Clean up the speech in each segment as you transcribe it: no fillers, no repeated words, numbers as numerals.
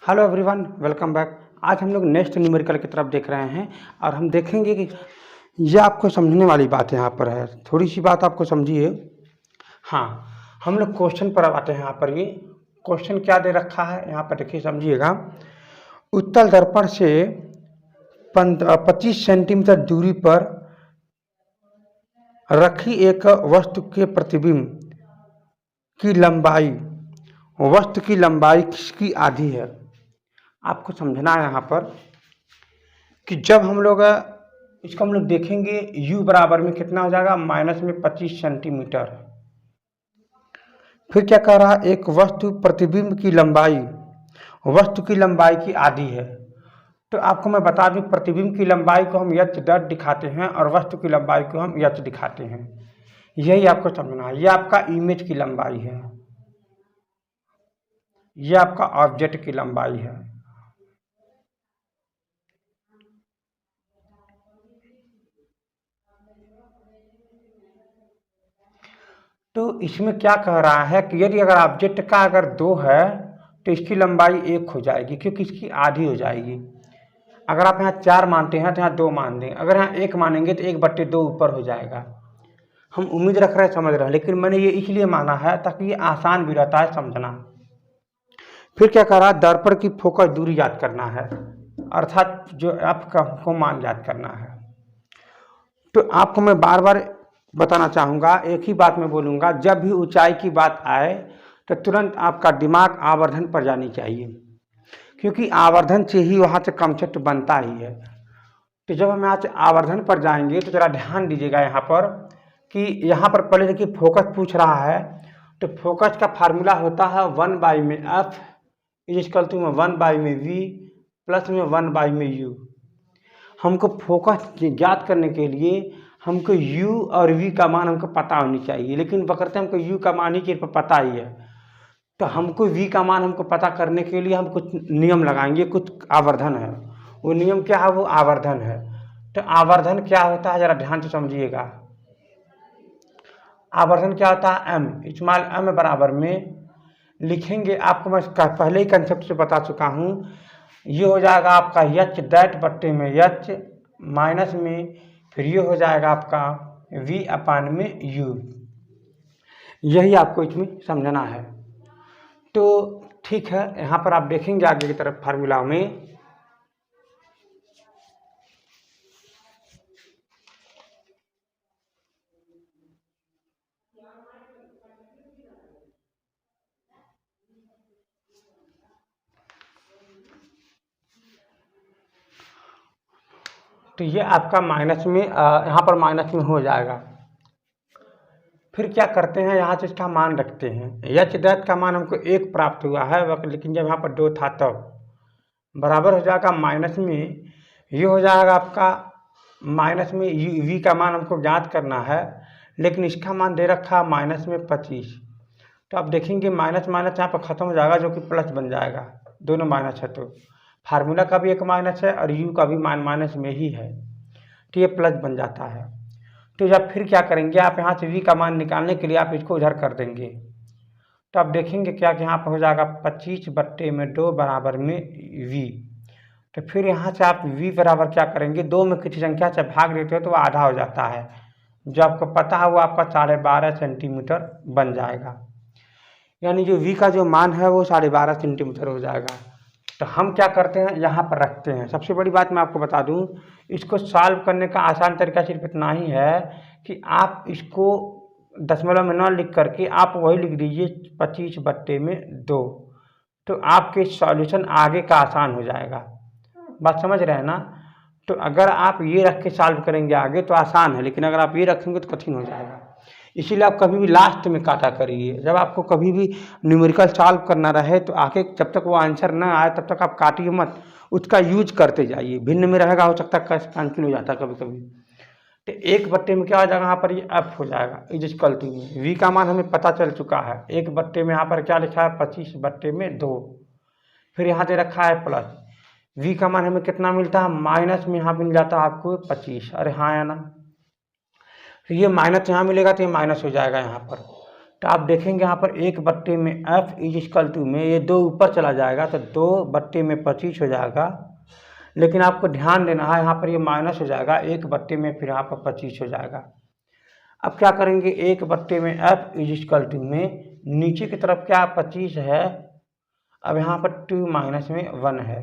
Hello everyone, welcome back. आज हम लोग नेक्स्ट न्यूमेरिकल की तरफ देख रहे हैं और हम देखेंगे कि ये आपको समझने वाली बात यहाँ पर है। थोड़ी सी बात आपको समझिए। हाँ, हम लोग क्वेश्चन पर आते हैं। यहाँ पर ये क्वेश्चन क्या दे रखा है, यहाँ पर देखिए, समझिएगा। उत्तल दर्पण से 25 सेंटीमीटर दूरी पर रखी एक वस्तु के प्रतिबिंब की लंबाई, वस्तु की लंबाई किसकी आधी है। आपको समझना है यहाँ पर कि जब हम लोग इसको देखेंगे, u बराबर में कितना हो जाएगा, माइनस में 25 सेंटीमीटर। फिर क्या कह रहा है, एक वस्तु प्रतिबिंब की लंबाई, वस्तु की लंबाई की आधी है। तो आपको मैं बता दूं, प्रतिबिंब की लंबाई को हम h डॉट दिखाते हैं और वस्तु की लंबाई को हम h दिखाते हैं। यही आपको समझना है। यह आपका इमेज की लंबाई है, यह आपका ऑब्जेक्ट की लंबाई है। तो इसमें क्या कह रहा है कि यदि अगर ऑब्जेक्ट का अगर 2 है तो इसकी लंबाई 1 हो जाएगी, क्योंकि इसकी आधी हो जाएगी। अगर आप यहाँ 4 मानते हैं तो यहाँ 2 मान दें, अगर यहाँ 1 मानेंगे तो 1/2 ऊपर हो जाएगा। हम उम्मीद रख रहे हैं, समझ रहे हैं, लेकिन मैंने ये इसलिए माना है ताकि ये आसान भी रहता है समझना। फिर क्या कह रहा है, दर्पण की फोकस दूरी याद करना है, अर्थात जो f को मान याद करना है। तो आपको मैं बार बार बताना चाहूँगा, एक ही बात मैं बोलूँगा, जब भी ऊंचाई की बात आए तो तुरंत आपका दिमाग आवर्धन पर जानी चाहिए, क्योंकि आवर्धन से ही वहाँ से कॉन्सेप्ट बनता ही है। तो जब हम यहाँ से आवर्धन पर जाएंगे तो ज़रा ध्यान दीजिएगा यहाँ पर कि यहाँ पर पहले देखिए फोकस पूछ रहा है। तो फोकस का फार्मूला होता है 1 में f इक्वल टू 1 में v प्लस में 1 में u। हमको फोकस ज्ञात करने के लिए हमको u और v का मान हमको पता होनी चाहिए, लेकिन बकरते हमको u का मान ही पता ही है। तो हमको v का मान हमको पता करने के लिए हम कुछ नियम लगाएंगे, कुछ आवर्धन है। वो नियम क्या है, वो आवर्धन है। तो आवर्धन क्या होता है, ज़रा ध्यान से समझिएगा। आवर्धन क्या होता है, m इस्तेमाल m बराबर में लिखेंगे। आपको मैं पहले ही कंसेप्ट से बता चुका हूँ। ये हो जाएगा आपका h डैट बट्टे में h माइनस में, फिर ये हो जाएगा आपका v अपान में u। यही आपको इसमें समझना है। तो ठीक है, यहाँ पर आप देखेंगे आगे की तरफ फार्मूला में। तो ये आपका माइनस में, यहाँ पर माइनस में हो जाएगा। फिर क्या करते हैं, यहाँ से इसका मान रखते हैं। h डैट का मान हमको 1 प्राप्त हुआ है, लेकिन जब यहाँ पर 2 था तब बराबर हो जाएगा माइनस में। ये हो जाएगा आपका माइनस में v का मान हमको ज्ञात करना है, लेकिन इसका मान दे रखा है माइनस में 25। तो आप देखेंगे माइनस माइनस यहाँ पर ख़त्म हो जाएगा, जो कि प्लस बन जाएगा। दोनों माइनस है तो फार्मूला का भी एक माइनस है और u का भी माइनस में ही है, तो ये प्लस बन जाता है। तो जब फिर क्या करेंगे, आप यहाँ से v का मान निकालने के लिए आप इसको उधर कर देंगे। तो आप देखेंगे क्या कि यहाँ पर हो जाएगा 25/2 बराबर में v। तो फिर यहाँ से आप v बराबर क्या करेंगे, 2 में किसी संख्या से भाग देते हो तो वो आधा हो जाता है। जो आपको पता है वो आपका 12.5 सेंटीमीटर बन जाएगा, यानी जो v का जो मान है वो 12.5 सेंटीमीटर हो जाएगा। तो हम क्या करते हैं, यहाँ पर रखते हैं। सबसे बड़ी बात मैं आपको बता दूं, इसको सॉल्व करने का आसान तरीका सिर्फ इतना ही है कि आप इसको दशमलव में न लिख करके आप वही लिख दीजिए 25/2। तो आपके सॉल्यूशन आगे का आसान हो जाएगा। बात समझ रहे हैं ना। तो अगर आप ये रख के सॉल्व करेंगे आगे तो आसान है, लेकिन अगर आप ये रखेंगे तो कठिन हो जाएगा। इसीलिए आप कभी भी लास्ट में काटा करिए। जब आपको कभी भी न्यूमेरिकल सॉल्व करना रहे तो आगे जब तक वो आंसर ना आए तब तक आप काटिए मत, उसका यूज करते जाइए। भिन्न में रहेगा, हो सकता है कैंसिल हो जाता है कभी कभी। तो 1/2 में क्या हो जाएगा, यहाँ पर ये f हो जाएगा इक्वल टू में v का मान हमें पता चल चुका है। 1/2 में यहाँ पर क्या लिखा है, 25/2। फिर यहाँ दे रखा है प्लस, v का मान हमें कितना मिलता है, माइनस में यहाँ मिल जाता है आपको 25। अरे हाँ या ना। तो ये माइनस यहाँ मिलेगा तो ये माइनस हो जाएगा यहाँ पर। तो आप देखेंगे यहाँ पर 1/में एफ इज इक्वल टू में ये 2 ऊपर चला जाएगा तो 2/25 हो जाएगा। लेकिन आपको ध्यान देना है यहाँ पर ये माइनस हो जाएगा 1/में, फिर यहाँ पर 25 हो जाएगा। अब क्या करेंगे 1/में एफ इज इक्वल टू में नीचे की तरफ क्या 25 है, अब यहाँ पर 2 माइनस में 1 है,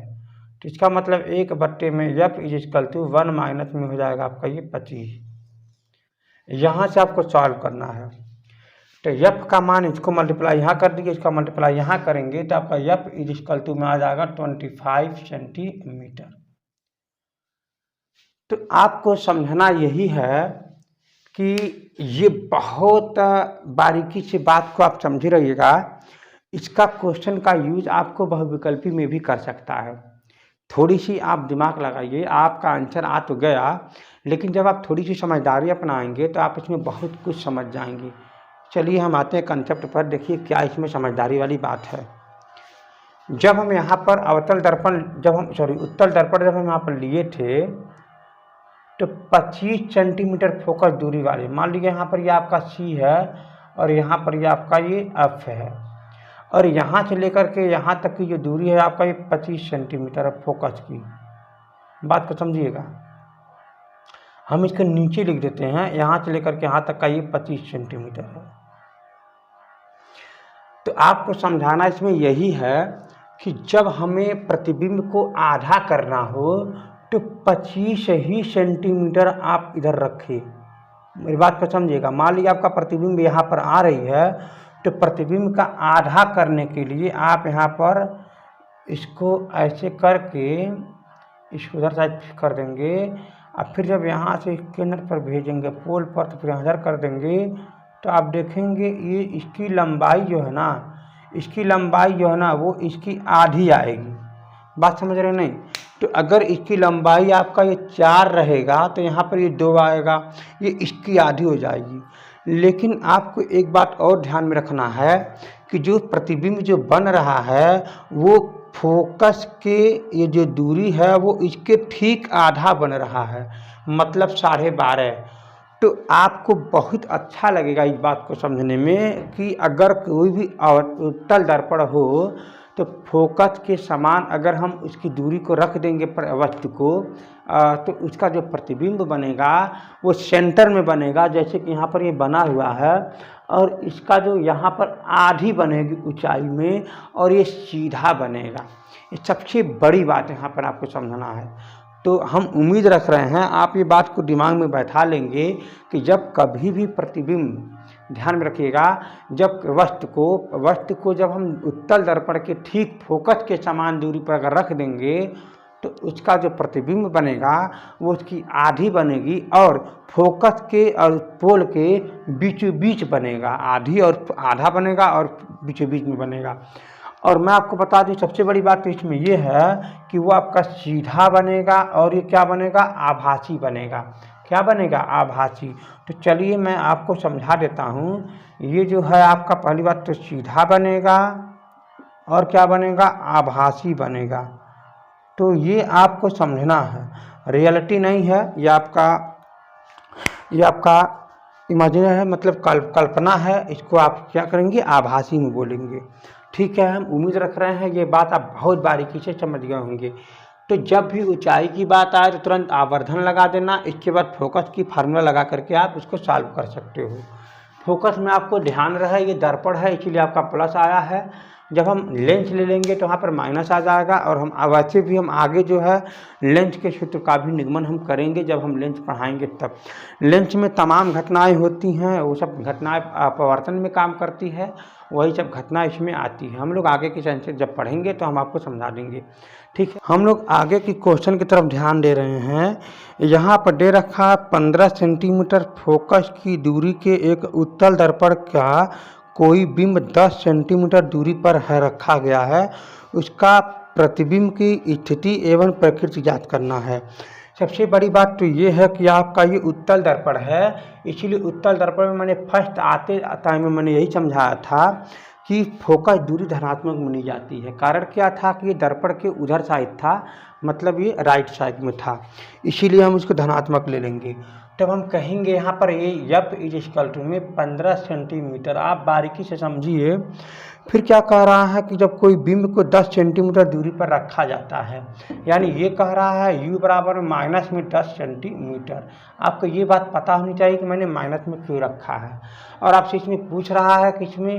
तो इसका मतलब 1/में F is equal to 1 minus में हो जाएगा आपका ये 25। यहाँ से आपको सॉल्व करना है तो एफ का मान इसको मल्टीप्लाई यहाँ कर दीजिए, इसका मल्टीप्लाई यहाँ करेंगे तो आपका एफ इज इक्वल टू में आ जाएगा 25 सेंटीमीटर। तो आपको समझना यही है कि ये बहुत बारीकी से बात को आप समझ रहिएगा। इसका क्वेश्चन का यूज आपको बहुविकल्पी में भी कर सकता है। थोड़ी सी आप दिमाग लगाइए, आपका आंसर आ तो गया, लेकिन जब आप थोड़ी सी समझदारी अपनाएंगे तो आप इसमें बहुत कुछ समझ जाएंगे। चलिए हम आते हैं कंसेप्ट पर, देखिए क्या इसमें समझदारी वाली बात है। जब हम यहाँ पर उत्तल दर्पण जब हम यहाँ पर लिए थे तो 25 सेंटीमीटर फोकस दूरी वाले, मान लीजिए यहाँ पर ये आपका सी है और यहाँ पर ये आपका ये एफ है, और यहाँ से लेकर के यहाँ तक की जो दूरी है आपका ये 25 सेंटीमीटर है फोकस की। बात को समझिएगा, हम इसके नीचे लिख देते हैं, यहाँ से लेकर के यहाँ तक का ये 25 सेंटीमीटर है। तो आपको समझाना इसमें यही है कि जब हमें प्रतिबिंब को आधा करना हो तो 25 ही सेंटीमीटर आप इधर रखिए। मेरी बात को समझिएगा, मान लीजिए आपका प्रतिबिंब यहाँ पर आ रही है तो प्रतिबिंब का आधा करने के लिए आप यहाँ पर इसको ऐसे करके इसको उधर साइड कर देंगे, और फिर जब यहाँ से केंद्र पर भेजेंगे पोल पर तो फिर इधर कर देंगे, तो आप देखेंगे ये इसकी लंबाई जो है ना, वो इसकी आधी आएगी। बात समझ रहे नहीं? तो अगर इसकी लंबाई आपका ये 4 रहेगा तो यहाँ पर ये 2 आएगा, ये इसकी आधी हो जाएगी। लेकिन आपको एक बात और ध्यान में रखना है कि जो प्रतिबिंब जो बन रहा है वो फोकस के ये जो दूरी है वो इसके ठीक आधा बन रहा है, मतलब 12.5। तो आपको बहुत अच्छा लगेगा इस बात को समझने में कि अगर कोई भी उत्तल दर्पण हो तो फोकस के समान अगर हम उसकी दूरी को रख देंगे वस्तु को, तो उसका जो प्रतिबिंब बनेगा वो सेंटर में बनेगा, जैसे कि यहाँ पर ये बना हुआ है, और इसका जो यहाँ पर आधी बनेगी ऊंचाई में और ये सीधा बनेगा। ये सबसे बड़ी बात यहाँ पर आपको समझना है। तो हम उम्मीद रख रहे हैं आप ये बात को दिमाग में बैठा लेंगे कि जब कभी भी प्रतिबिंब, ध्यान में रखिएगा, जब वस्तु को जब हम उत्तल दर्पण के ठीक फोकस के समान दूरी पर अगर रख देंगे तो उसका जो प्रतिबिंब बनेगा वो उसकी आधी बनेगी और फोकस के और पोल के बीचों बीच बनेगा, आधी और आधा बनेगा और बीचों बीच में बनेगा। और मैं आपको बता दूं सबसे बड़ी बात तो इसमें ये है कि वो आपका सीधा बनेगा और ये क्या बनेगा, आभासी बनेगा। क्या बनेगा, आभासी। तो चलिए मैं आपको समझा देता हूँ। ये जो है आपका पहली बात तो सीधा बनेगा और क्या बनेगा, आभासी बनेगा। तो ये आपको समझना है, रियलिटी नहीं है, ये आपका इमेजिन है, मतलब कल्पना है। इसको आप क्या करेंगे, आभासी में बोलेंगे। ठीक है, हम उम्मीद रख रहे हैं ये बात आप बहुत बारीकी से समझ गए होंगे। तो जब भी ऊंचाई की बात आए तो तुरंत आवर्धन लगा देना, इसके बाद फोकस की फार्मूला लगा करके आप उसको सॉल्व कर सकते हो। फोकस में आपको ध्यान रहे ये दर्पण है, इसीलिए आपका प्लस आया है। जब हम लेंस ले लेंगे तो वहाँ पर माइनस आ जाएगा, और हम वैसे भी हम आगे जो है लेंस के सूत्र का भी निगमन हम करेंगे जब हम लेंस पढ़ाएंगे तब। लेंस में तमाम घटनाएं होती हैं, वो सब घटनाएं अपवर्तन में काम करती है, वही सब घटना इसमें आती है। हम लोग आगे की साइंस जब पढ़ेंगे तो हम आपको समझा देंगे। ठीक है, हम लोग आगे की क्वेश्चन की तरफ ध्यान दे रहे हैं। यहाँ पर दे रखा है 15 सेंटीमीटर फोकस की दूरी के एक उत्तल दर्पण का कोई बिंब 10 सेंटीमीटर दूरी पर है रखा गया है, उसका प्रतिबिंब की स्थिति एवं प्रकृति ज्ञात करना है। सबसे बड़ी बात तो ये है कि आपका ये उत्तल दर्पण है, इसीलिए उत्तल दर्पण में मैंने फर्स्ट आते टाइम में मैंने यही समझाया था कि फोकस दूरी धनात्मक मानी जाती है। कारण क्या था कि ये दर्पण के उधर साइड था, मतलब ये राइट साइड में था, इसीलिए हम उसको धनात्मक ले लेंगे। तब हम कहेंगे यहाँ पर ये यप इज इक्वल टू में 15 सेंटीमीटर। आप बारीकी से समझिए। फिर क्या कह रहा है कि जब कोई बिंब को 10 सेंटीमीटर दूरी पर रखा जाता है, यानी ये कह रहा है u बराबर माइनस में 10 सेंटीमीटर। आपको ये बात पता होनी चाहिए कि मैंने माइनस में क्यों रखा है। और आपसे इसमें पूछ रहा है कि इसमें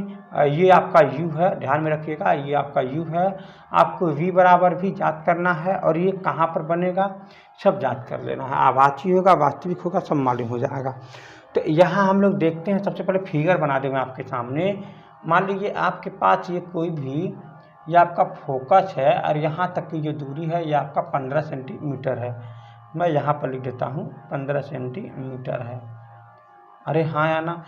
ये आपका u है, ध्यान में रखिएगा, ये आपका u है। आपको v बराबर भी ज्ञात करना है और ये कहाँ पर बनेगा सब ज्ञात कर लेना है। आभासी होगा, वास्तविक होगा, सब मालूम हो जाएगा। तो यहाँ हम लोग देखते हैं, सबसे पहले फिगर बना देंगे आपके सामने। मान लीजिए आपके पास ये कोई भी ये आपका फोकस है और यहाँ तक की जो दूरी है ये आपका 15 सेंटीमीटर है। मैं यहाँ पर लिख देता हूँ 15 सेंटीमीटर है। अरे हाँ या ना,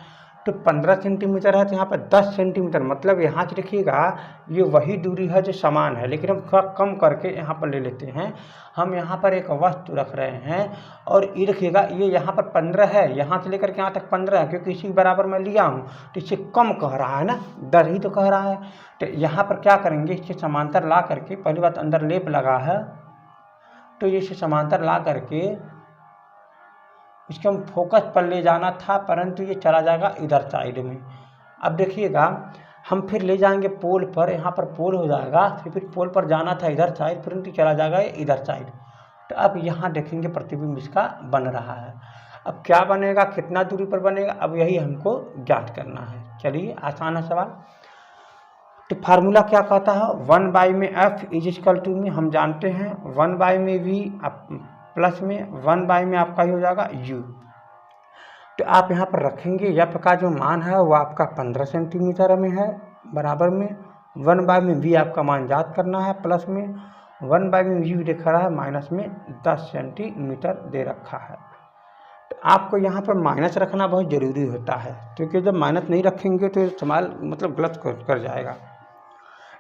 तो 15 सेंटीमीटर है तो यहाँ पर 10 सेंटीमीटर, मतलब यहाँ से देखिएगा ये वही दूरी है जो समान है, लेकिन हम थोड़ा कम करके यहाँ पर ले लेते हैं। हम यहाँ पर एक वस्तु रख रहे हैं और ये देखिएगा ये यहाँ पर 15 है, यहाँ से लेकर के यहाँ तक 15 है, क्योंकि इसी बराबर मैं लिया हूँ तो इससे कम कह रहा है ना, 10 ही तो कह रहा है। तो यहाँ पर क्या करेंगे, इससे समांतर ला करके, पहली बात अंदर लेप लगा है तो इससे समांतर ला करके इसको हम फोकस पर ले जाना था, परंतु ये चला जाएगा इधर साइड में। अब देखिएगा हम फिर ले जाएंगे पोल पर, यहाँ पर पोल हो जाएगा, फिर पोल पर जाना था इधर साइड, परंतु चला जाएगा इधर साइड। तो अब यहाँ देखेंगे प्रतिबिंब इसका बन रहा है। अब क्या बनेगा, कितना दूरी पर बनेगा, अब यही हमको ज्ञात करना है। चलिए आसान है सवाल। तो फार्मूला क्या कहता है, 1 में एफ इज इक्वल टू में हम जानते हैं 1 में वी प्लस में 1 में आपका ही हो जाएगा u। तो आप यहाँ पर रखेंगे एफ का जो मान है वो आपका 15 सेंटीमीटर में है, बराबर में 1 में v आपका मान याद करना है, प्लस में 1 में u दिख रहा है, माइनस में 10 सेंटीमीटर दे रखा है। तो आपको यहाँ पर माइनस रखना बहुत ज़रूरी होता है, क्योंकि जब माइनस नहीं रखेंगे तो सवाल मतलब गलत कर जाएगा।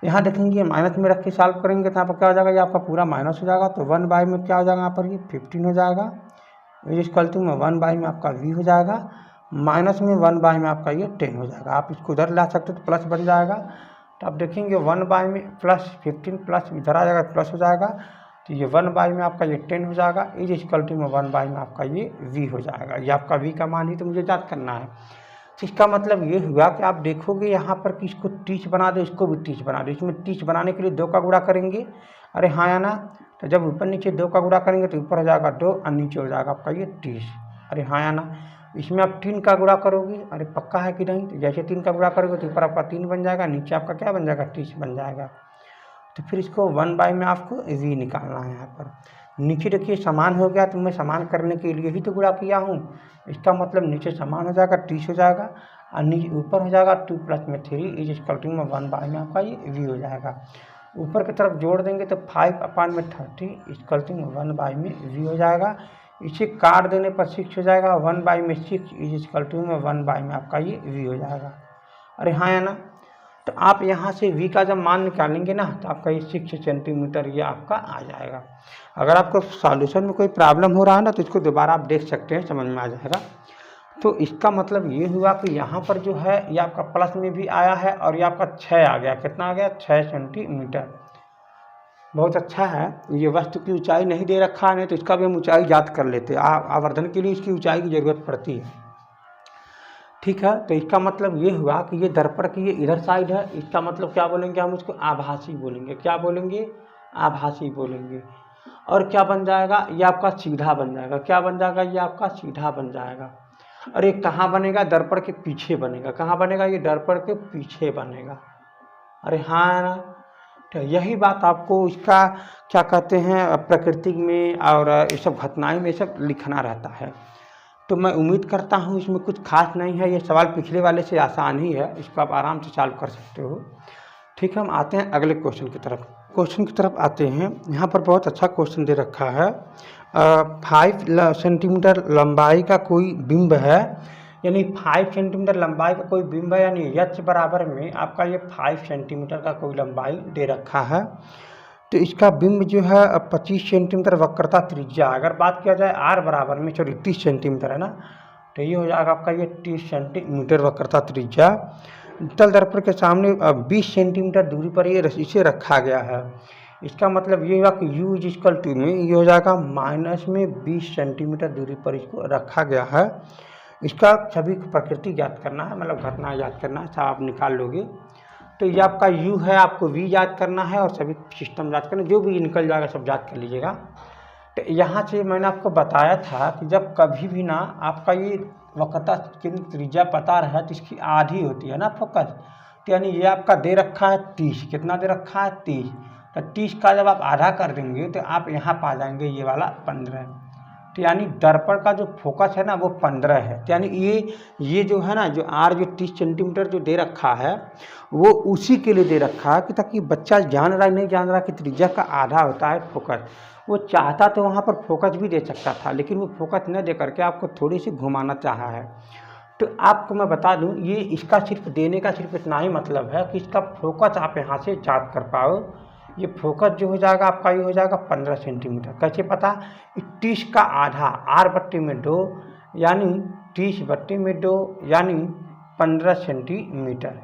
यहाँ देखेंगे माइनस में रख के सॉल्व करेंगे तो यहाँ पर क्या हो जाएगा, ये आपका पूरा माइनस हो जाएगा। तो 1 में क्या हो जाएगा, यहाँ पर ये 15 हो जाएगा, इज इक्वल टू में 1 में आपका v हो जाएगा, माइनस में 1 में आपका ये 10 हो जाएगा। आप इसको उधर ला सकते हो तो प्लस बन जाएगा। तो आप देखेंगे 1 में प्लस 15 प्लस इधर आ जाएगा प्लस हो जाएगा, तो ये 1 में आपका ये 10 हो जाएगा, इज इक्वल टू में 1 में आपका ये v हो जाएगा। ये आपका v का मान ही तो मुझे याद करना है। तो इसका मतलब ये हुआ कि आप देखोगे यहाँ पर कि इसको 30 बना दो, इसको भी 30 बना दो। इसमें 30 बनाने के लिए 2 का गुणा करेंगे, अरे हाँ या ना, तो जब ऊपर नीचे 2 का गुणा करेंगे तो ऊपर हो जाएगा 2 और नीचे हो जाएगा आपका ये 30, अरे हाँ या ना। इसमें आप 3 का गुणा करोगे, अरे पक्का है कि नहीं, तो जैसे 3 का गुणा करोगे तो ऊपर आपका 3 बन जाएगा, नीचे आपका क्या बन जाएगा 30 बन जाएगा। तो फिर इसको 1 में आपको v निकालना है। यहाँ पर नीचे देखिए समान हो गया, तो मैं समान करने के लिए ही तो गुणा किया हूँ। इसका मतलब नीचे समान हो जाएगा 30 हो जाएगा और नीचे ऊपर हो जाएगा 2 प्लस में 3 इज इक्वल टू में 1 में आपका ये v हो जाएगा। ऊपर की तरफ जोड़ देंगे तो 5/30 इक्वल टू 1 में v हो जाएगा। इसे काट देने पर 6 हो जाएगा, 1 में 6 इज इक्वल टू में 1 में आपका ये v हो जाएगा। अरे हाँ या ना, तो आप यहाँ से v का जब मान निकालेंगे ना तो आपका ये 6 सेंटीमीटर ये आपका आ जाएगा। अगर आपको सॉल्यूशन में कोई प्रॉब्लम हो रहा है ना तो इसको दोबारा आप देख सकते हैं, समझ में आ जाएगा। तो इसका मतलब ये हुआ कि यहाँ पर जो है ये आपका प्लस में भी आया है और ये आपका 6 आ गया, कितना आ गया 6 सेंटीमीटर। बहुत अच्छा है। ये वस्तु की ऊंचाई नहीं दे रखा है, नहीं तो इसका भी हम ऊंचाई याद कर लेते। आवर्धन के लिए इसकी ऊंचाई की ज़रूरत पड़ती है, ठीक है। तो इसका मतलब ये हुआ कि ये दर्पण की ये इधर साइड है, इसका मतलब क्या बोलेंगे हम उसको आभासी बोलेंगे। क्या बोलेंगे, आभासी बोलेंगे। और क्या बन जाएगा, ये आपका सीधा बन जाएगा। क्या बन जाएगा, ये आपका सीधा बन जाएगा। और ये कहाँ बनेगा, दर्पण के पीछे बनेगा। कहाँ बनेगा, ये दर्पण के पीछे बनेगा। अरे हाँ ना, तो यही बात आपको इसका क्या कहते हैं प्रकृति में और ये सब घटनाएं में सब लिखना रहता है। तो मैं उम्मीद करता हूँ इसमें कुछ खास नहीं है, ये सवाल पिछले वाले से आसान ही है, इसको आप आराम से सॉल्व कर सकते हो। ठीक है, हम आते हैं अगले क्वेश्चन की तरफ। क्वेश्चन की तरफ आते हैं। यहाँ पर बहुत अच्छा क्वेश्चन दे रखा है। 5 सेंटीमीटर लंबाई का कोई बिंब है, यानी 5 सेंटीमीटर लंबाई का कोई बिंब है, यानी h बराबर में आपका ये 5 सेंटीमीटर का कोई लंबाई दे रखा है। तो इसका बिंब जो है 25 सेंटीमीटर वक्रता त्रिज्या। अगर बात किया जाए r बराबर में 30 सेंटीमीटर है ना, तो ये हो जाएगा आपका ये 30 सेंटीमीटर वक्रता त्रिज्या। तल दर्पण के सामने 20 सेंटीमीटर दूरी पर ये इसे रखा गया है। इसका मतलब ये हुआ कि u इज इक्वल टू में ये हो जाएगा माइनस में 20 सेंटीमीटर दूरी पर इसको रखा गया है। इसका सभी प्रकृति याद करना है, मतलब घटना याद करना है, आप निकाल लोगे। तो ये आपका u है, आपको v याद करना है और सभी सिस्टम याद करना, जो भी निकल जाएगा सब याद कर लीजिएगा। तो यहाँ से मैंने आपको बताया था कि जब कभी भी ना आपका ये वक्रता केंद्र त्रिज्या पता रहा तो इसकी आधी होती है ना फोकस। तो यानी ये आपका दे रखा है 30, कितना दे रखा है 30, तो 30 का जब आप आधा कर देंगे तो आप यहाँ पा जाएंगे ये वाला 15। तो यानी दर्पण का जो फोकस है ना वो 15 है। तो यानी ये जो है ना, जो आर जो 30 सेंटीमीटर जो दे रखा है वो उसी के लिए दे रखा है कि ताकि बच्चा जान रहा नहीं जान रहा कि त्रिज्या का आधा होता है फोकस। वो चाहता तो वहाँ पर फोकस भी दे सकता था, लेकिन वो फोकस न दे करके आपको थोड़ी सी घुमाना चाहा है। तो आपको मैं बता दूं, ये इसका सिर्फ देने का सिर्फ इतना ही मतलब है कि इसका फोकस आप यहाँ से याद कर पाओ। ये फोकस जो हो जाएगा आपका, ये हो जाएगा 15 सेंटीमीटर। कैसे पता? 30 का आधा r/2 यानी 30/2 यानी 15 सेंटीमीटर।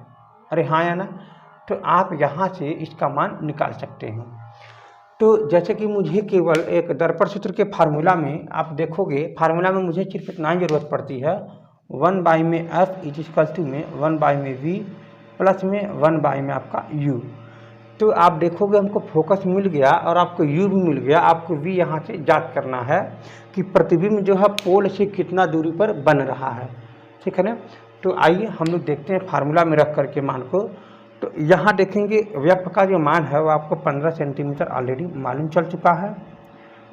अरे हाँ या ना? तो आप यहाँ से इसका मान निकाल सकते हैं। तो जैसे कि मुझे केवल एक दर्पण सूत्र के फार्मूला में आप देखोगे, फार्मूला में मुझे सिर्फ इतना ही ज़रूरत पड़ती है, 1 में f इज इक्वल टू में 1 में v प्लस में 1 में आपका u। तो आप देखोगे हमको फोकस मिल गया और आपको u भी मिल गया। आपको v यहाँ से याद करना है कि प्रतिबिंब जो है पोल से कितना दूरी पर बन रहा है, ठीक है ना। तो आइए हम लोग देखते हैं फार्मूला में रख करके मान को। तो यहाँ देखेंगे व्यक्त का जो मान है वो आपको 15 सेंटीमीटर ऑलरेडी मालूम चल चुका है।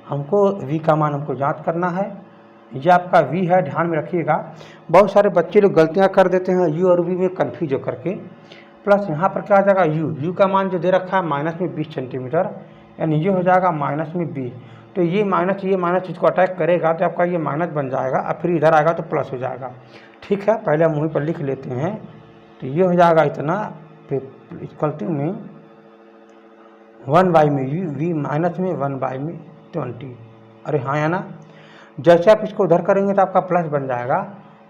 हमको v का मान हमको याद करना है। ये आपका v है, ध्यान में रखिएगा। बहुत सारे बच्चे लोग गलतियाँ कर देते हैं u और v में कन्फ्यूज हो करके। प्लस यहाँ पर क्या आ जाएगा u का मान जो दे रखा है माइनस में 20 सेंटीमीटर, यानी ये हो जाएगा माइनस में 20। तो ये माइनस इसको अटैक करेगा तो आपका ये माइनस बन जाएगा और फिर इधर आएगा तो प्लस हो जाएगा। ठीक है, पहले हम वहीं पर लिख लेते हैं। तो ये हो जाएगा इतना इक्वल टू में 1 में v माइनस में 1 में 20। अरे हाँ या ना? जैसे आप इसको उधर करेंगे तो आपका प्लस बन जाएगा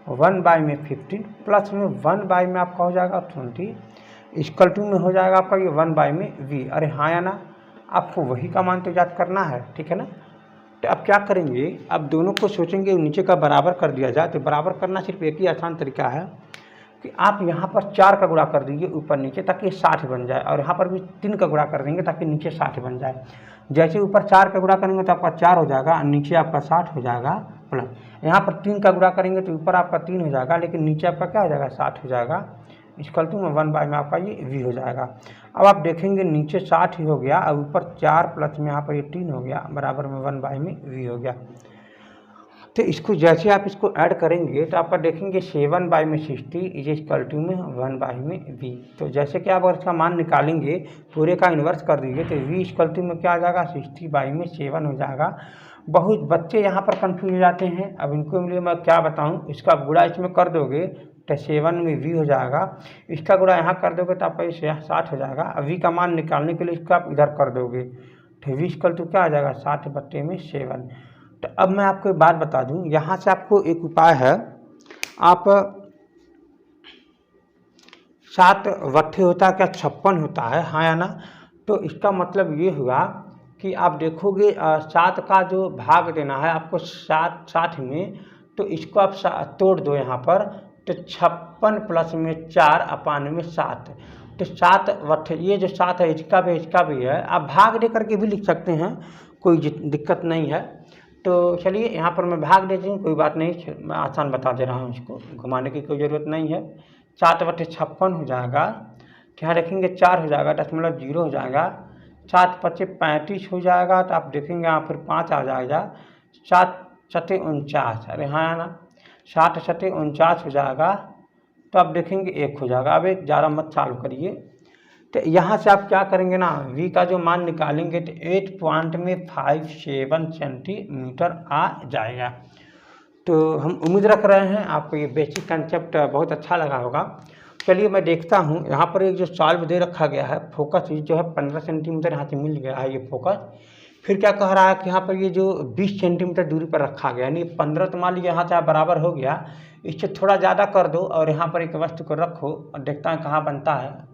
1 में 15 प्लस में 1 में आपका हो जाएगा 20 इक्वल टू में हो जाएगा आपका ये 1 में v। अरे हाँ या ना? आपको वही का मान तो याद करना है, ठीक है ना। तो अब क्या करेंगे, अब दोनों को सोचेंगे नीचे का बराबर कर दिया जाए। तो बराबर करना सिर्फ एक ही आसान तरीका है कि आप यहाँ पर 4 का गुणा कर दीजिए ऊपर नीचे ताकि 60 बन जाए, और यहाँ पर भी 3 का गुणा कर देंगे ताकि नीचे 60 बन जाए। जैसे ऊपर 4 का गुणा करेंगे तो आपका 4 हो जाएगा और नीचे आपका 60 हो जाएगा। प्लस यहाँ पर 3 का गुणा करेंगे तो ऊपर आपका 3 हो जाएगा, लेकिन नीचे आपका क्या हो जाएगा 60 हो जाएगा। इक्वल टू में 1 में आपका ये v हो जाएगा। अब आप देखेंगे नीचे 60 ही हो गया और ऊपर 4 प्लस में यहाँ पर ये 3 हो गया, बराबर में 1 में v हो गया। तो इसको जैसे आप इसको ऐड करेंगे तो आपका देखेंगे 7 में 60 इज इक्वल टू में 1 में v। तो जैसे कि आप अगर इसका मान निकालेंगे, पूरे का इन्वर्स कर दीजिए तो v इक्वल टू में क्या आ जाएगा 60 में 7 हो जाएगा। बहुत बच्चे यहाँ पर कंफ्यूज हो जाते हैं। अब इनको लिए मैं क्या बताऊँ, इसका गुणा इसमें कर दोगे तो 7 में v हो जाएगा, इसका गुणा यहाँ कर दोगे तो आपका ये 60 हो जाएगा। अब v का मान निकालने के लिए इसको आप इधर कर दोगे तो v इक्वल टू क्या आ जाएगा 60/7। तो अब मैं आपको एक बात बता दूं, यहाँ से आपको एक उपाय है। आप 7 वट्ठे होता है क्या 56 होता है, हाँ या ना? तो इसका मतलब ये हुआ कि आप देखोगे 7 का जो भाग देना है आपको 60 में, तो इसको आप तोड़ दो यहाँ पर, तो 56 प्लस में 4/7। तो 7 वट्ठे, ये जो 7 है इसका भी है। आप भाग दे करके भी लिख सकते हैं, कोई दिक्कत नहीं है। तो चलिए यहाँ पर मैं भाग देती हूँ, कोई बात नहीं, मैं आसान बता दे रहा हूँ, इसको घुमाने की कोई ज़रूरत नहीं है। 7/56 हो जाएगा, यहाँ रखेंगे 4 हो जाएगा, 0.0 हो जाएगा, 7×5 = 35 हो जाएगा। तो आप देखेंगे यहाँ फिर 5 आ जाएगा, 7×7 = 49। अरे हाँ ना, 7×7 = 49 हो जाएगा। तो आप देखेंगे 1 हो जाएगा। अब एक ज़्यादा मत चालू करिए। तो यहाँ से आप क्या करेंगे ना, v का जो मान निकालेंगे तो 8.57 सेंटीमीटर आ जाएगा। तो हम उम्मीद रख रहे हैं आपको ये बेसिक कंसेप्ट बहुत अच्छा लगा होगा। चलिए मैं देखता हूँ, यहाँ पर एक जो सॉल्व दे रखा गया है, फोकस जो है 15 सेंटीमीटर यहाँ से मिल गया है ये फोकस। फिर क्या कह रहा है कि यहाँ पर ये जो 20 सेंटीमीटर दूरी पर रखा गया, यानी 15 तो मान लीजिए यहाँ से बराबर हो गया, इससे थोड़ा ज़्यादा कर दो और यहाँ पर एक वस्तु को रखो और देखता है कहाँ बनता है।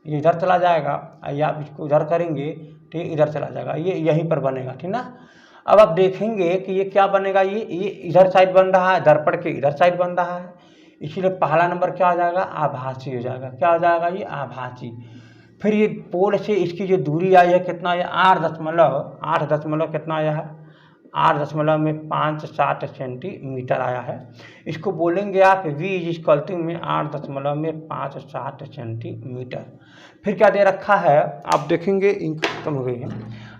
ये इधर चला जाएगा, या आप इसको इधर करेंगे तो ये इधर चला जाएगा, ये यहीं पर बनेगा, ठीक ना। अब आप देखेंगे कि ये क्या बनेगा, ये इधर साइड बन रहा है, दर्पण के इधर साइड बन रहा है, इसीलिए पहला नंबर क्या हो जाएगा, आभासी हो जाएगा। क्या हो जाएगा, ये आभासी। फिर ये पोल से इसकी जो दूरी आई है कितना है, 8 दशमलव कितना आया है, 8.57 सेंटीमीटर आया है। इसको बोलेंगे आप v में 8.57 सेंटीमीटर। फिर क्या दे रखा है, आप देखेंगे इंक खत्म हो गई है,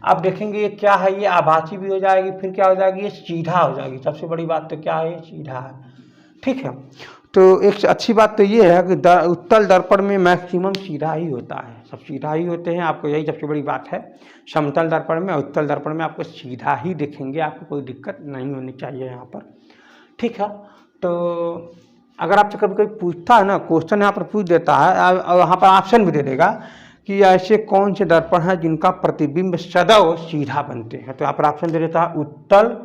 आप देखेंगे ये क्या है, ये आभासी भी हो जाएगी, फिर क्या हो जाएगी, ये सीधा हो जाएगी। सबसे बड़ी बात तो क्या है, ये सीधा है, ठीक है। तो एक अच्छी बात तो ये है कि उत्तल दर्पण में मैक्सिमम सीधा ही होता है, सब सीधा ही होते हैं, आपको यही सबसे बड़ी बात है। समतल दर्पण में, उत्तल दर्पण में आपको सीधा ही दिखेंगे, आपको कोई दिक्कत नहीं होनी चाहिए यहाँ पर, ठीक है। तो अगर आपसे कभी कोई पूछता है ना, क्वेश्चन यहाँ पर पूछ देता है और वहाँ पर ऑप्शन भी दे देगा कि ऐसे कौन से दर्पण हैं जिनका प्रतिबिंब सदैव सीधा बनते हैं, तो यहाँ पर ऑप्शन दे देता है उत्तल,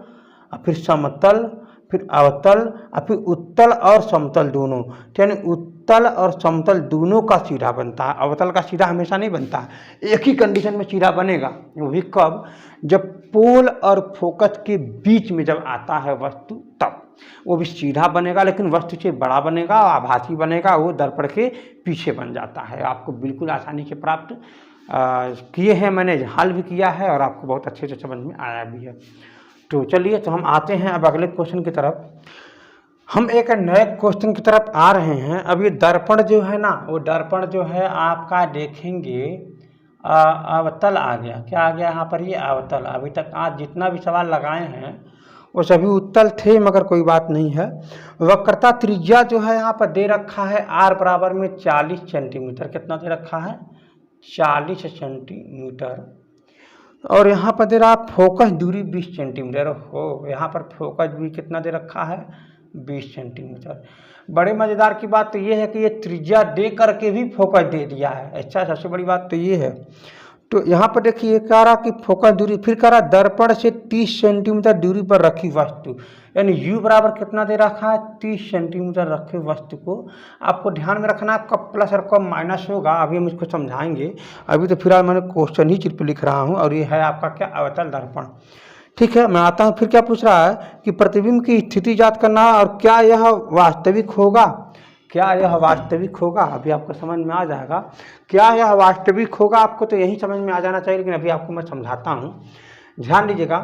फिर समतल, फिर अवतल, और फिर उत्तल और समतल दोनों। यानी उत्तल और समतल दोनों का सीधा बनता है, अवतल का सीधा हमेशा नहीं बनता है, एक ही कंडीशन में सीधा बनेगा, वो भी कब, जब पोल और फोकस के बीच में जब आता है वस्तु, तब वो भी सीधा बनेगा, लेकिन वस्तु से बड़ा बनेगा, आभासी बनेगा, वो दर्पण के पीछे बन जाता है। आपको बिल्कुल आसानी से प्राप्त किए हैं, मैंने हल भी किया है और आपको बहुत अच्छे से समझ में आया भी है। तो चलिए, तो हम आते हैं अब अगले क्वेश्चन की तरफ। हम एक नए क्वेश्चन की तरफ आ रहे हैं। अब ये दर्पण जो है ना, वो दर्पण जो है आपका देखेंगे अवतल आ गया। क्या आ गया यहाँ पर, ये अवतल। अभी तक आज जितना भी सवाल लगाए हैं वो सभी उत्तल थे, मगर कोई बात नहीं है। वक्रता त्रिज्या जो है यहाँ पर दे रखा है r बराबर में 40 सेंटीमीटर। कितना दे रखा है, 40 सेंटीमीटर। और यहाँ पर दे रहा फोकस दूरी 20 सेंटीमीटर हो, यहाँ पर फोकस भी कितना दे रखा है, 20 सेंटीमीटर। बड़े मज़ेदार की बात तो ये है कि ये त्रिज्या दे करके भी फोकस दे दिया है। अच्छा, सबसे बड़ी बात तो ये है। तो यहाँ पर देखिए कह रहा कि फोकस दूरी, फिर कह रहा दर्पण से 30 सेंटीमीटर दूरी पर रखी वस्तु, यानी u बराबर कितना दे रखा है, 30 सेंटीमीटर रखे वस्तु को। आपको ध्यान में रखना कब प्लस और कब माइनस होगा, अभी हम इसको समझाएंगे। अभी तो फिलहाल मैंने क्वेश्चन ही सिर्फ लिख रहा हूँ, और ये है आपका क्या, अवतल दर्पण, ठीक है। मैं आता हूँ, फिर क्या पूछ रहा है कि प्रतिबिंब की स्थिति ज्ञात करना है और क्या यह वास्तविक होगा, क्या यह वास्तविक होगा। अभी आपको समझ में आ जाएगा क्या यह वास्तविक होगा, आपको तो यही समझ में आ जाना चाहिए, लेकिन अभी आपको मैं समझाता हूँ, ध्यान दीजिएगा।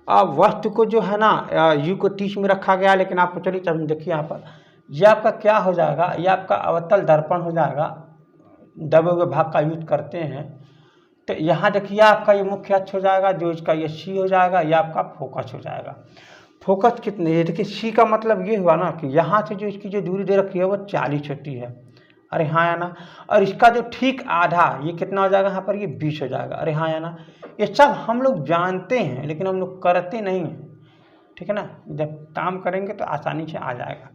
अब वस्तु को जो है ना u को 30 में रखा गया, लेकिन आपको चलिए देखिए यहाँ पर ये आपका क्या हो जाएगा, ये आपका अवतल दर्पण हो जाएगा। दबे हुए भाग का यूज करते हैं, तो यहाँ देखिए आपका ये मुख्य अक्ष हो जाएगा, जो इसका ये C हो जाएगा, ये आपका फोकस हो जाएगा। फोकस कितने, ये देखिए C का मतलब ये हुआ ना कि यहाँ से जो इसकी जो दूरी दे रखी है वो 40 होती है, अरे हाँ या ना। और इसका जो ठीक आधा, ये कितना हो जाएगा यहाँ पर, ये 20 हो जाएगा, अरे हाँ या ना। ये सब हम लोग जानते हैं, लेकिन हम लोग करते नहीं हैं, ठीक है ना। जब काम करेंगे तो आसानी से आ जाएगा।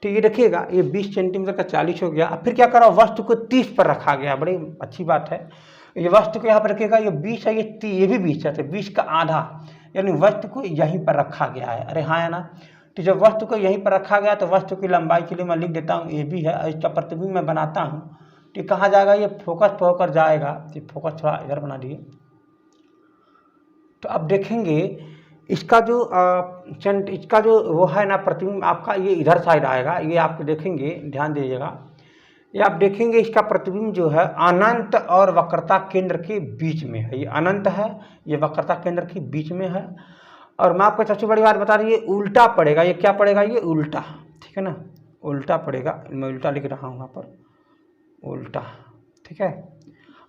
तो ये देखिएगा, ये 20 सेंटीमीटर का 40 हो गया। अब फिर क्या करा, वस्तु को 30 पर रखा गया, बड़ी अच्छी बात है। ये वस्तु को यहाँ पर रखिएगा, ये 20 है, ये भी 20 है, तो 20 का आधा, यानी वस्तु को यहीं पर रखा गया है, अरे हाँ या ना। तो जब वस्तु को यहीं पर रखा गया तो वस्तु की लंबाई के लिए मैं लिख देता हूँ, ये भी है, और इसका प्रतिबिंब मैं बनाता हूँ। तो कहाँ जाएगा, ये फोकस पर होकर जाएगा। तो फोकस थोड़ा इधर बना दिए, तो अब देखेंगे इसका जो वो है ना प्रतिबिंब आपका, ये इधर साइड आएगा। ये आप देखेंगे, ध्यान दीजिएगा, ये आप देखेंगे इसका प्रतिबिंब जो है अनंत और वक्रता केंद्र के बीच में है। ये अनंत है, ये वक्रता केंद्र के बीच में है। और मैं आपको सबसे बड़ी बात बता रही, ये उल्टा पड़ेगा। ये क्या पड़ेगा, ये उल्टा, ठीक है ना, उल्टा पड़ेगा। मैं उल्टा लिख रहा हूँ यहाँ पर, उल्टा, ठीक है।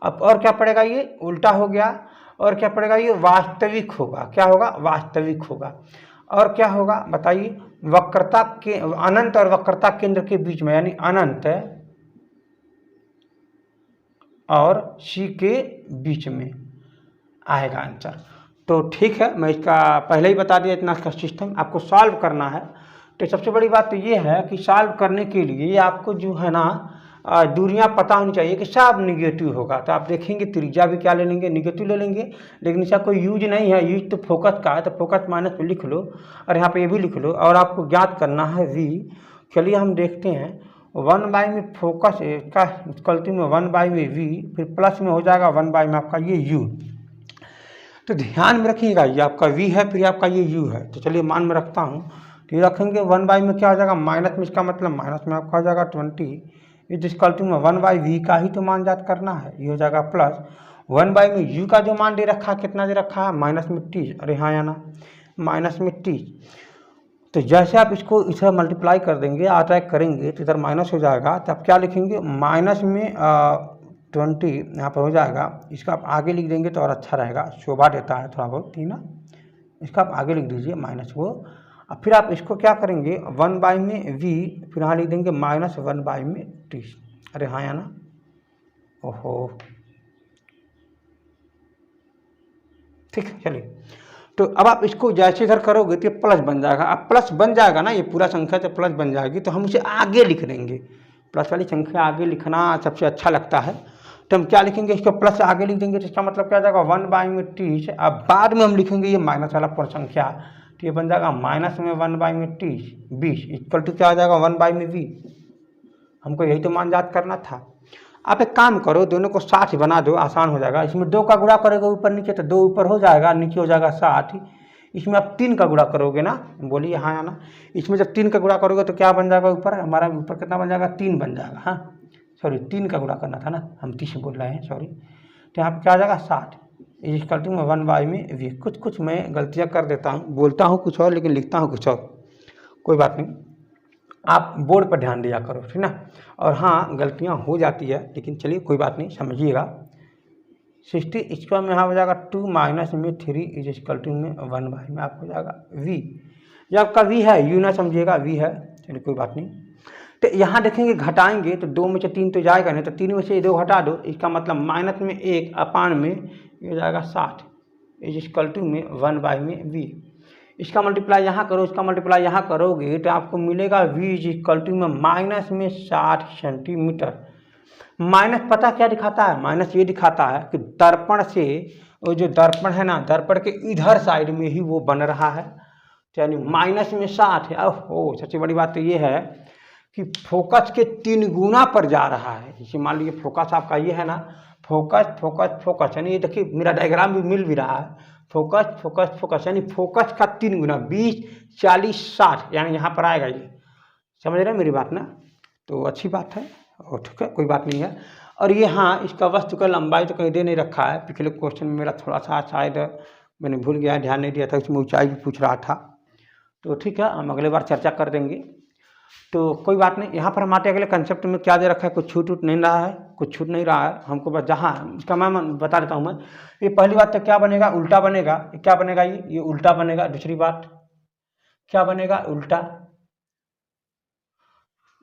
अब और क्या पड़ेगा, ये उल्टा हो गया। और क्या पड़ेगा, ये वास्तविक होगा। क्या होगा, वास्तविक होगा। और क्या होगा बताइए, वक्रता के अनंत और वक्रता केंद्र के बीच में, यानी अनंत और C के बीच में आएगा आंसर। तो ठीक है, मैं इसका पहले ही बता दिया, इतना इसका सिस्टम आपको सॉल्व करना है। तो सबसे बड़ी बात तो ये है कि सॉल्व करने के लिए आपको जो है ना दूरियां पता होनी चाहिए कि सब निगेटिव होगा। तो आप देखेंगे त्रिज्या भी क्या ले लेंगे, निगेटिव ले लेंगे, लेकिन इसका कोई यूज नहीं है। यूज तो फोकस का है, तो फोकस माइनस में लिख लो, और यहाँ पे ये भी लिख लो। और आपको ज्ञात करना है v। चलिए हम देखते हैं, 1/में फोकस का गलती में 1/में v, फिर प्लस में हो जाएगा 1/में आपका ये u। तो ध्यान में रखिएगा, ये आपका v है, फिर आपका ये u है। तो चलिए मान में रखता हूँ, तो ये रखेंगे 1/में क्या हो जाएगा माइनस में, इसका मतलब माइनस में आपका हो जाएगा 20, इस गलती में 1/v का ही तो मान याद करना है, ये हो जाएगा प्लस 1/में u का जो मान दे रखा है, कितना दे रखा है माइनस में 30, अरे हाँ या ना माइनस में 30। तो जैसे आप इसको इसे मल्टीप्लाई कर देंगे, अटैक करेंगे तो इधर माइनस हो जाएगा, तो आप क्या लिखेंगे माइनस में 20 यहाँ पर हो जाएगा। इसका आप आगे लिख देंगे तो और अच्छा रहेगा, शोभा देता है थोड़ा बहुत, ठीक ना। इसका आप आगे लिख दीजिए माइनस को, अब फिर आप इसको क्या करेंगे 1/में v, फिर यहाँ लिख देंगे माइनस 1/में 30, अरे हाँ या ना, ओहो ठीक है। चलिए तो अब आप इसको जैसे इधर करोगे तो ये प्लस बन जाएगा, अब प्लस बन जाएगा ना, ये पूरा संख्या तो प्लस बन जाएगी, तो हम उसे आगे लिख देंगे। प्लस वाली संख्या आगे लिखना सबसे अच्छा लगता है, तो हम क्या लिखेंगे इसको प्लस आगे लिख देंगे, तो इसका मतलब क्या हो जाएगा 1/में 30। अब बाद में हम लिखेंगे ये माइनस वाला पूर्ण संख्या, तो ये बन जाएगा माइनस में 1/में 30 20 इक्वल टू क्या हो जाएगा 1/में v। हमको यही तो मान याद करना था। आप एक काम करो, दोनों को 60 बना दो, आसान हो जाएगा। इसमें 2 का गुणा करोगे ऊपर नीचे तो 2 ऊपर हो जाएगा, नीचे हो जाएगा 60। इसमें आप 3 का गुणा करोगे ना, बोलिए हाँ या ना। इसमें जब 3 का गुणा करोगे तो क्या बन जाएगा ऊपर, हमारा ऊपर कितना बन जाएगा 3 बन जाएगा, हाँ सॉरी 3 का गुणा करना था ना, हम 30 बोल रहे हैं सॉरी। तो यहाँ पर क्या आ जाएगा 60, इस गलती में 1/में v। कुछ मैं गलतियाँ कर देता हूँ, बोलता हूँ कुछ और लेकिन लिखता हूँ कुछ और, कोई बात नहीं, आप बोर्ड पर ध्यान दिया करो, ठीक ना। और हाँ गलतियाँ हो जाती है, लेकिन चलिए कोई बात नहीं, समझिएगा। 60 इसका में यहाँ हो जाएगा 2 माइनस में 3 इज इक्वल टू में 1/में आपको हो जाएगा v। ये आपका v है, u ना समझिएगा, v है, चलिए कोई बात नहीं। तो यहाँ देखेंगे घटाएंगे तो 2 में से 3 तो जाएगा नहीं, तो 3 में से 2 घटा दो, इसका मतलब माइनस में 1 अपान में ये हो जाएगा 60 इज इक्वल टू में 1/में v। इसका मल्टीप्लाई यहाँ करो, इसका मल्टीप्लाई यहाँ करोगे तो आपको मिलेगा v इज इक्वल टू में माइनस में 60 सेंटीमीटर। माइनस पता क्या दिखाता है, माइनस ये दिखाता है कि दर्पण से, वो जो दर्पण है ना, दर्पण के इधर साइड में ही वो बन रहा है, यानी माइनस में 60 है। ओह सबसे बड़ी बात तो ये है कि फोकस के 3 गुना पर जा रहा है। जैसे मान लीजिए फोकस आपका ये है ना, फोकस फोकस फोकस, यानी ये देखिए मेरा डायग्राम भी मिल भी रहा है, फोकस फोकस फोकस, यानी फोकस का 3 गुना 20 40 60, यानी यहाँ पर आएगा ये, समझ रहे हैं मेरी बात ना। तो अच्छी बात है और ठीक है, कोई बात नहीं है। और ये हाँ इसका वस्तु का लंबाई तो कहीं दे नहीं रखा है, पिछले क्वेश्चन में मेरा थोड़ा सा शायद मैंने भूल गया, ध्यान नहीं दिया था, उसमें ऊंचाई भी पूछ रहा था। तो ठीक है, हम अगले बार चर्चा कर देंगे, तो कोई बात नहीं। यहाँ पर हमारे अगले कंसेप्ट में क्या दे रखा है, कुछ छूट नहीं रहा है, कुछ छूट नहीं रहा है हमको, बस जहाँ इसका मैं बता देता हूँ मैं। ये पहली बात तो क्या बनेगा, उल्टा बनेगा। क्या बनेगा, ये उल्टा बनेगा। दूसरी बात क्या बनेगा, उल्टा,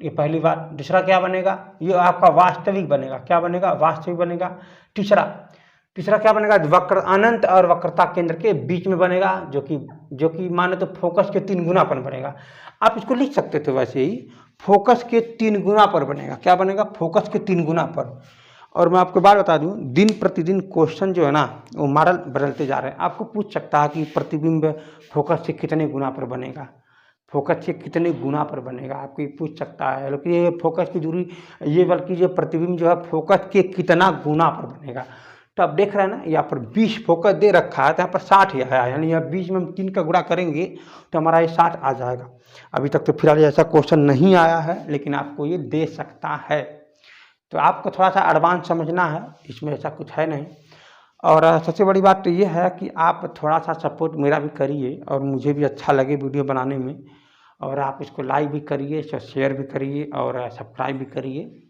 ये पहली बात। दूसरा क्या बनेगा, ये आपका वास्तविक बनेगा। क्या बनेगा, वास्तविक बनेगा। तीसरा क्या बनेगा, वक्र अनंत और वक्रता केंद्र के बीच में बनेगा, जो कि माने तो फोकस के 3 गुना पर बनेगा। आप इसको लिख सकते थे वैसे ही, फोकस के 3 गुना पर बनेगा। क्या बनेगा, फोकस के 3 गुना पर। और मैं आपको बात बता दूं, दिन प्रतिदिन क्वेश्चन जो है ना वो मॉडल बदलते जा रहे हैं। आपको पूछ सकता है कि प्रतिबिंब फोकस से कितने गुना पर बनेगा, फोकस से कितने गुना पर बनेगा, आपको ये पूछ सकता है। लेकिन ये फोकस की दूरी, ये बल्कि जो प्रतिबिंब जो है फोकस के कितना गुना पर बनेगा। तो आप देख रहे हैं ना, यहाँ पर 20 फोकस दे रखा है, तो यहाँ पर 60 ही आया, यानी यहाँ 20 में हम 3 का गुणा करेंगे तो हमारा ये 60 आ जाएगा। अभी तक तो फिलहाल ऐसा क्वेश्चन नहीं आया है, लेकिन आपको ये दे सकता है। तो आपको थोड़ा सा एडवांस समझना है, इसमें ऐसा कुछ है नहीं। और सबसे बड़ी बात तो ये है कि आप थोड़ा सा सपोर्ट मेरा भी करिए, और मुझे भी अच्छा लगे वीडियो बनाने में। और आप इसको लाइक भी करिए, शेयर भी करिए और सब्सक्राइब भी करिए।